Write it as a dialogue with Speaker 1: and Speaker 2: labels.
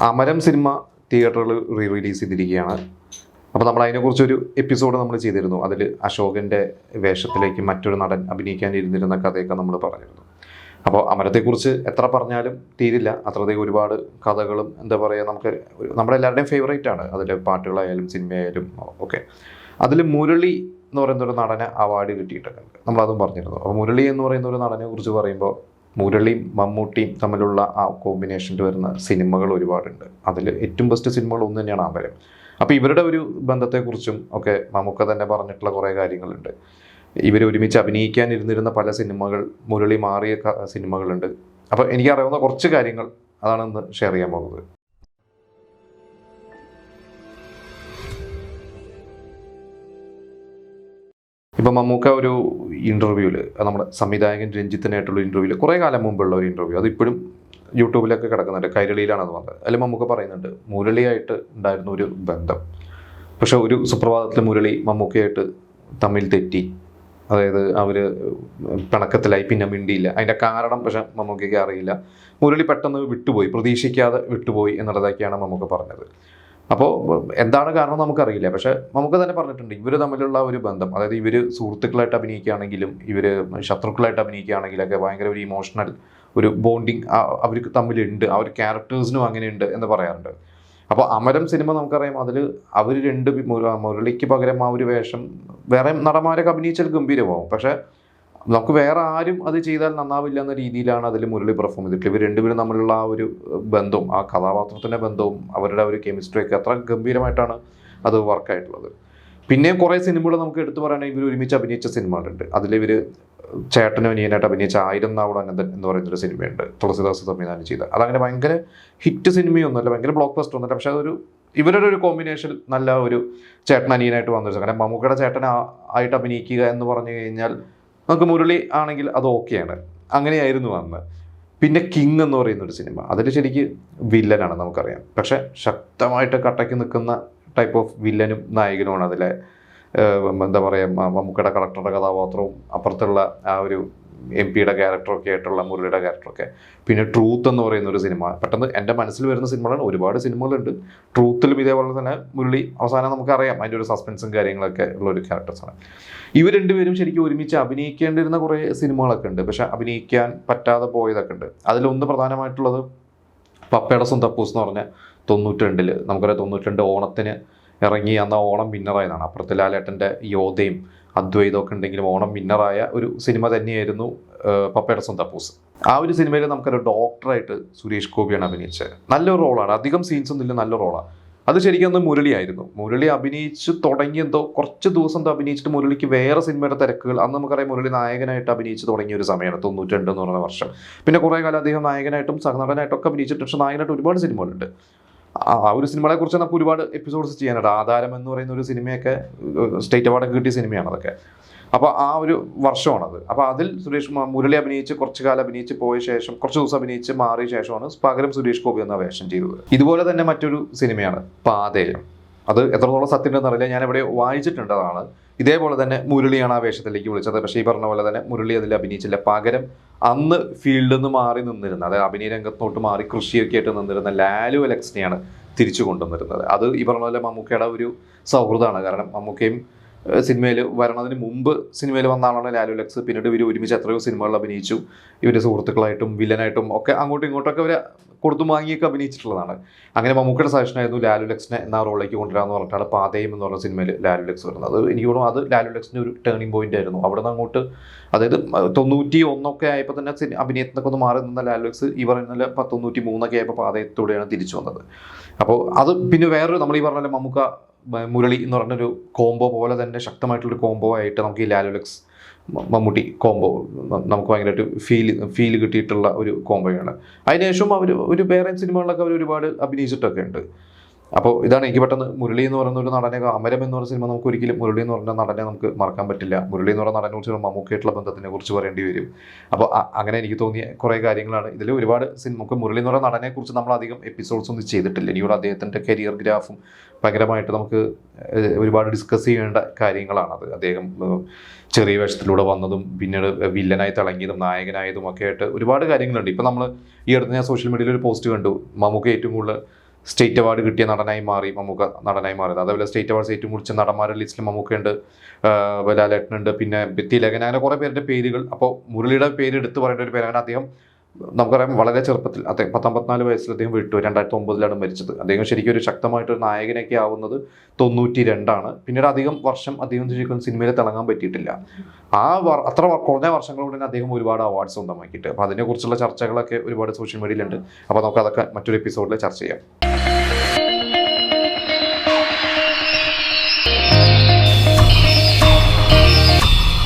Speaker 1: Amaram cinema തിയേറ്ററിൽ release ചെയ്തിരിക്കുകയാണ്. അപ്പോൾ നമ്മൾ അതിനെക്കുറിച്ചൊരു എപ്പിസോഡ് നമ്മൾ ചെയ്തിരുന്നു. അതിൽ അശോകൻ്റെ വേഷത്തിലേക്ക് മറ്റൊരു നടൻ അഭിനയിക്കാനിരുന്നിരുന്ന കഥയൊക്കെ നമ്മൾ പറഞ്ഞിരുന്നു. അപ്പോൾ അമരത്തെക്കുറിച്ച് എത്ര പറഞ്ഞാലും തീരില്ല. അത്രയധികം ഒരുപാട് കഥകളും എന്താ പറയുക, നമുക്ക് നമ്മുടെ എല്ലാവരുടെയും ഫേവറേറ്റ് ആണ്. അതിലെ പാട്ടുകളായാലും സിനിമയായാലും ഒക്കെ. അതിൽ മുരളി എന്ന് പറയുന്ന ഒരു നടന് അവാർഡ് കിട്ടിയിട്ടുണ്ട്. നമ്മളതും പറഞ്ഞിരുന്നു. അപ്പോൾ മുരളി എന്ന് പറയുന്ന ഒരു നടനെ കുറിച്ച് പറയുമ്പോൾ മുരളിയും മമ്മൂട്ടിയും തമ്മിലുള്ള ആ കോമ്പിനേഷനിൽ വരുന്ന സിനിമകൾ ഒരുപാടുണ്ട്. അതിൽ ഏറ്റവും ബെസ്റ്റ് സിനിമകൾ ഒന്ന് തന്നെയാണ് അമരം. അപ്പോൾ ഇവരുടെ ഒരു ബന്ധത്തെക്കുറിച്ചും ഒക്കെ മമ്മൂക്ക തന്നെ പറഞ്ഞിട്ടുള്ള കുറേ കാര്യങ്ങളുണ്ട്. ഇവർ ഒരുമിച്ച് അഭിനയിക്കാനിരുന്നിരുന്ന പല സിനിമകൾ മുരളി മാറിയ സിനിമകളുണ്ട്. അപ്പോൾ എനിക്കറിയാവുന്ന കുറച്ച് കാര്യങ്ങൾ അതാണ് ഇന്ന് ഷെയർ ചെയ്യാൻ പോകുന്നത്. ഇപ്പം മമ്മൂക്ക ഒരു ഇൻ്റർവ്യൂവിൽ, നമ്മുടെ സംവിധായകൻ രഞ്ജിത്തിനായിട്ടുള്ള ഇൻ്റർവ്യൂവിൽ, കുറേ കാലം മുമ്പുള്ള ഒരു ഇൻ്റർവ്യൂ, അതിപ്പോഴും യൂട്യൂബിലൊക്കെ കിടക്കുന്നുണ്ട്, കൈരളിയിലാണെന്ന് പറഞ്ഞത്. അതിൽ മമ്മൂക്ക പറയുന്നുണ്ട് മുരളിയായിട്ട് ഉണ്ടായിരുന്ന ഒരു ബന്ധം, പക്ഷെ ഒരു സുപ്രഭാതത്തിൽ മുരളി മമ്മൂക്കയായിട്ട് തമ്മിൽ തെറ്റി. അതായത് അവർ പിണക്കത്തിലായി, പിന്നെ മിണ്ടിയില്ല. അതിൻ്റെ കാരണം പക്ഷെ മമ്മൂക്കയ്ക്ക് അറിയില്ല. മുരളി പെട്ടെന്ന് വിട്ടുപോയി, പ്രതീക്ഷിക്കാതെ വിട്ടുപോയി എന്നുള്ളതൊക്കെയാണ് മമ്മൂക്ക പറഞ്ഞത്. അപ്പോൾ എന്താണ് കാരണം നമുക്കറിയില്ല. പക്ഷേ നമുക്ക് തന്നെ പറഞ്ഞിട്ടുണ്ട് ഇവർ തമ്മിലുള്ള ഒരു ബന്ധം, അതായത് ഇവർ സുഹൃത്തുക്കളായിട്ട് അഭിനയിക്കുകയാണെങ്കിലും ഇവർ ശത്രുക്കളായിട്ട് അഭിനയിക്കുകയാണെങ്കിലൊക്കെ ഭയങ്കര ഒരു ഇമോഷണൽ ഒരു ബോണ്ടിങ് അവർക്ക് തമ്മിലുണ്ട്. ആ ഒരു ക്യാരക്ടേഴ്സിനും അങ്ങനെയുണ്ട് എന്ന് പറയാറുണ്ട്. അപ്പോൾ അമരം സിനിമ നമുക്കറിയാം, അതിൽ അവർ രണ്ട് മുരളിക്ക് പകരം ആ ഒരു വേഷം വേറെ നടന്മാരൊക്കെ അഭിനയിച്ചാൽ ഗംഭീരമാവും. പക്ഷേ നമുക്ക് വേറെ ആരും അത് ചെയ്താൽ നന്നാവില്ല എന്ന രീതിയിലാണ് അതിൽ മുരളി പെർഫോം ചെയ്തിട്ടുള്ളത്. ഇവർ രണ്ടുപേരും തമ്മിലുള്ള ആ ഒരു ബന്ധവും ആ കഥാപാത്രത്തിൻ്റെ ബന്ധവും അവരുടെ ഒരു കെമിസ്ട്രിയൊക്കെ അത്ര ഗംഭീരമായിട്ടാണ് അത് വർക്കായിട്ടുള്ളത്. പിന്നെയും കുറേ സിനിമകൾ നമുക്ക് എടുത്തു പറയുകയാണെങ്കിൽ ഇവർ ഒരുമിച്ച് അഭിനയിച്ച സിനിമകളുണ്ട്. അതിലിവർ ചേട്ടനും അനിയനായിട്ട് അഭിനയിച്ച 1000 നാവുകൾ അനന്തൻ എന്ന് പറയുന്നൊരു സിനിമയുണ്ട്, തുളസിദാസ് സംവിധാനം ചെയ്ത. അതങ്ങനെ ഭയങ്കര ഹിറ്റ് സിനിമയൊന്നുമല്ല, ഭയങ്കര ബ്ലോക്ക് ബസ്റ്റർ ഒന്നുമല്ല. പക്ഷേ അതൊരു ഇവരുടെ ഒരു കോമ്പിനേഷൻ നല്ല ഒരു ചേട്ടൻ അനിയനായിട്ട് വന്നൊരു, കാരണം മമ്മൂക്കയുടെ ചേട്ടൻ ആയിട്ട് അഭിനയിക്കുക എന്ന് പറഞ്ഞു കഴിഞ്ഞാൽ നമുക്ക് മുരളി ആണെങ്കിൽ അത് ഓക്കെയാണ്. അങ്ങനെയായിരുന്നു അന്ന്. പിന്നെ കിങ് എന്ന് പറയുന്നൊരു സിനിമ, അതിൽ ശരിക്ക് വില്ലനാണ് നമുക്കറിയാം, പക്ഷെ ശക്തമായിട്ട് കട്ടയ്ക്ക് നിൽക്കുന്ന ടൈപ്പ് ഓഫ് വില്ലനും നായകനുമാണ് അതിലെ. എന്താ പറയുക, മമ്മൂക്കയുടെ കളക്ടറുടെ കഥാപാത്രവും അപ്പുറത്തുള്ള ആ ഒരു MP-യുടെ ക്യാരക്ടറൊക്കെ ആയിട്ടുള്ള മുരളിയുടെ ക്യാരക്ടറൊക്കെ. പിന്നെ ട്രൂത്ത് എന്ന് പറയുന്ന ഒരു സിനിമ പെട്ടെന്ന് എൻ്റെ മനസ്സിൽ വരുന്ന സിനിമകളാണ്. ഒരുപാട് സിനിമകളുണ്ട്. ട്രൂത്തിലും ഇതേപോലെ തന്നെ മുരളി അവസാനം നമുക്കറിയാം അതിൻ്റെ ഒരു സസ്പെൻസും കാര്യങ്ങളൊക്കെ ഉള്ള ഒരു ക്യാരക്ടേഴ്സാണ്. ഇവർ രണ്ടുപേരും ശരിക്കും ഒരുമിച്ച് അഭിനയിക്കേണ്ടിരുന്ന കുറേ സിനിമകളൊക്കെ ഉണ്ട്, പക്ഷെ അഭിനയിക്കാൻ പറ്റാതെ പോയതൊക്കെ ഉണ്ട്. അതിലൊന്ന് പ്രധാനമായിട്ടുള്ളത് പപ്പയുടെ തപ്പൂസ് എന്ന് പറഞ്ഞ 92 നമുക്കറിയാം. 92 ഓണത്തിന് ഇറങ്ങി അന്ന് ഓണം വിന്നറായതാണ്. അപ്പുറത്ത് ലാലേട്ടൻ്റെ യോധയും അദ്വൈതമൊക്കെ ഉണ്ടെങ്കിലും ഓണം വിന്നറായ ഒരു സിനിമ തന്നെയായിരുന്നു പപ്പയുടെ തപ്പൂസ്. ആ ഒരു സിനിമയിൽ നമുക്കൊരു ഡോക്ടറായിട്ട് സുരേഷ് ഗോപിയാണ് അഭിനയിച്ചത്. നല്ലൊരു റോളാണ്, അധികം സീൻസ് ഒന്നും ഇല്ല, നല്ല റോളാണ്. അത് ശരിക്കും അന്ന് മുരളിയായിരുന്നു. മുരളി അഭിനയിച്ച് തുടങ്ങിയെന്തോ കുറച്ച് ദിവസം അഭിനയിച്ചിട്ട് മുരളിക്ക് വേറെ സിനിമയുടെ തിരക്കുകൾ. അന്ന് നമുക്കറിയാം മുരളി നായകനായിട്ട് അഭിനയിച്ച് തുടങ്ങിയ ഒരു സമയമാണ് 92 എന്ന് പറയുന്ന വർഷം. പിന്നെ കുറേ കാലം അദ്ദേഹം നായകനായിട്ടും സഹനടനായിട്ടൊക്കെ അഭിനയിച്ചിട്ട്, പക്ഷേ നായകനായിട്ട് ഒരുപാട് സിനിമകളുണ്ട്. ആ ഒരു സിനിമകളെ കുറിച്ച് നമുക്ക് ഒരുപാട് എപ്പിസോഡ്സ് ചെയ്യാനുണ്ട്. ആധാരം എന്ന് പറയുന്ന ഒരു സിനിമയൊക്കെ സ്റ്റേറ്റ് അവാർഡൊക്കെ കിട്ടിയ സിനിമയാണ് അതൊക്കെ. അപ്പോൾ ആ ഒരു വർഷമാണത്. അപ്പോൾ അതിൽ മുരളി അഭിനയിച്ച് കുറച്ച് കാലം അഭിനയിച്ച് പോയ ശേഷം, കുറച്ച് ദിവസം അഭിനയിച്ച് മാറിയ ശേഷമാണ് പകരം സുരേഷ് ഗോപി എന്ന വേഷം ചെയ്തത്. ഇതുപോലെ തന്നെ മറ്റൊരു സിനിമയാണ് പാതേയം. അത് എത്രത്തോളം സത്യം ഉണ്ടെന്ന് അറിയില്ല, ഞാൻ ഇവിടെ വായിച്ചിട്ടുണ്ട്. അതാണ് ഇതേപോലെ തന്നെ മുരളിയാണ് ആ വേഷത്തിലേക്ക് വിളിച്ചത്. പക്ഷേ ഈ പറഞ്ഞ പോലെ തന്നെ മുരളി അതിൽ അഭിനയിച്ചില്ല. പകരം അന്ന് ഫീൽഡിൽ നിന്ന് മാറി നിന്നിരുന്ന, അതായത് അഭിനയ രംഗത്തോട്ട് മാറി കൃഷിയൊക്കെ ആയിട്ട് നിന്നിരുന്ന ലാലു അലക്സിനെയാണ് തിരിച്ചു കൊണ്ടുവന്നിരുന്നത്. അത് ഈ പറഞ്ഞ പോലെ മമ്മൂക്കയുടെ ഒരു സൗഹൃദമാണ്. കാരണം മമ്മൂക്കയും സിനിമയിൽ വരണതിന് മുമ്പ് സിനിമയിൽ വന്ന ആളാണ് ലാലു അലക്സ്. പിന്നീട് ഇവർ ഒരുമിച്ച് എത്രയോ സിനിമകളിൽ അഭിനയിച്ചു. ഇവർ സുഹൃത്തുക്കളായിട്ടും വില്ലനായിട്ടും ഒക്കെ അങ്ങോട്ടും ഇങ്ങോട്ടൊക്കെ അവർ കൊടുത്തു വാങ്ങിയൊക്കെ അഭിനയിച്ചിട്ടുള്ളതാണ്. അങ്ങനെ മമ്മൂക്കയുടെ സജഷനായിരുന്നു ലാലു ലക്സിനെ എന്നാ റോളിലേക്ക് കൊണ്ടുവരാമെന്ന് പറഞ്ഞിട്ടാണ് പാതയം എന്ന് പറഞ്ഞ സിനിമയിൽ ലാലു ലക്സ് വരുന്നത്. അത് എനിക്ക് തോന്നുന്നു അത് ലാലു ലക്സിൻ്റെ ഒരു ടേണിംഗ് പോയിന്റ് ആയിരുന്നു. അവിടെ നിന്ന് അങ്ങോട്ട്, അതായത് 91 ആയപ്പോൾ തന്നെ അഭിനയത്തിനൊക്കെ ഒന്ന് മാറി നിന്ന ലാലു ലക്സ് ഈ പറയുന്ന 93 ആയപ്പോൾ പാതയത്തോടെയാണ് തിരിച്ചു വന്നത്. അപ്പോൾ അത് പിന്നെ വേറൊരു, നമ്മൾ ഈ പറഞ്ഞ മമ്മൂക്ക മുരളി എന്ന് പറഞ്ഞൊരു കോംബോ പോലെ തന്നെ ശക്തമായിട്ടുള്ളൊരു കോംബോ ആയിട്ട് നമുക്ക് ഈ ലാലു ലക്സ് മമ്മൂട്ടി കോംബോ നമുക്ക് ഭയങ്കരമായിട്ട് ഫീൽ കിട്ടിയിട്ടുള്ള ഒരു കോംബോയാണ്. അതിനുശേഷം അവർ ഒരു വേറെ സിനിമകളിലൊക്കെ അവർ ഒരുപാട് അഭിനയിച്ചിട്ടൊക്കെ ഉണ്ട്. അപ്പോൾ ഇതാണ് എനിക്ക് പെട്ടെന്ന് മുരളി എന്ന് പറയുന്ന ഒരു നടനെ, അമരം എന്ന് പറയുന്ന സിനിമ നമുക്ക് ഒരിക്കലും മുരളി എന്ന് പറഞ്ഞ നടനെ നമുക്ക് മറക്കാൻ പറ്റില്ല. മുരളി എന്ന് പറയുന്ന നടനെ കുറിച്ച് മമ്മൂക്കയായിട്ടുള്ള ബന്ധത്തിനെ കുറിച്ച് പറയേണ്ടി വരും. അപ്പോൾ അങ്ങനെ എനിക്ക് തോന്നിയ കുറേ കാര്യങ്ങളാണ് ഇതിൽ. ഒരുപാട് നമുക്ക് മുരളി എന്ന് പറയുന്ന നടനെ കുറിച്ച് നമ്മൾ അധികം എപ്പിസോഡ്സ് ഒന്നും ചെയ്തിട്ടില്ല. ഇനിയോട് അദ്ദേഹത്തിൻ്റെ കരിയർ ഗ്രാഫും ഭയങ്കരമായിട്ട് നമുക്ക് ഒരുപാട് ഡിസ്കസ് ചെയ്യേണ്ട കാര്യങ്ങളാണത്. അദ്ദേഹം ചെറിയ വേഷത്തിലൂടെ വന്നതും പിന്നീട് വില്ലനായി തിളങ്ങിയതും നായകനായതും ഒക്കെ ആയിട്ട് ഒരുപാട് കാര്യങ്ങളുണ്ട്. ഇപ്പം നമ്മൾ ഈ അടുത്ത് ഞാൻ സോഷ്യൽ മീഡിയയിൽ ഒരു പോസ്റ്റ് കണ്ടു, മമ്മൂക്ക ഏറ്റവും കൂടുതൽ സ്റ്റേറ്റ് അവാർഡ് കിട്ടിയ നടനായി മാറി മമ്മൂക്ക നടനായി മാറിയത്. അതേപോലെ സ്റ്റേറ്റ് അവാർഡ്സ് ഏറ്റുമുടിച്ച നടന്മാരുടെ ലിസ്റ്റിൽ മമ്മൂക്കയുണ്ട്, ലാലേട്ടനുണ്ട്, പിന്നെ തിലകൻ, അങ്ങനെ കുറേ പേരുടെ പേരുകൾ. അപ്പോൾ മുരളിയുടെ പേര് എടുത്തു പറയേണ്ട ഒരു പേരാണ്. അദ്ദേഹം നമുക്കറിയാം വളരെ ചെറുപ്പത്തിൽ, അദ്ദേഹം 54 വയസ്സിൽ അദ്ദേഹം വിട്ടു. 2009 മരിച്ചത്. അദ്ദേഹം ശരിക്കും ഒരു ശക്തമായിട്ടൊരു നായകനൊക്കെ ആവുന്നത് 92 പിന്നീട് അധികം വർഷം അദ്ദേഹം ശരിക്കും സിനിമയിൽ തിളങ്ങാൻ പറ്റിയിട്ടില്ല. അത്ര കുറഞ്ഞ വർഷങ്ങളോട് തന്നെ അദ്ദേഹം ഒരുപാട് അവാർഡ്സ് സ്വന്തമാക്കിയിട്ട്. അപ്പോൾ അതിനെക്കുറിച്ചുള്ള ചർച്ചകളൊക്കെ ഒരുപാട് സോഷ്യൽ മീഡിയയിലുണ്ട്. അപ്പോൾ നമുക്ക് അതൊക്കെ മറ്റൊരു എപ്പിസോഡിൽ ചർച്ച ചെയ്യാം.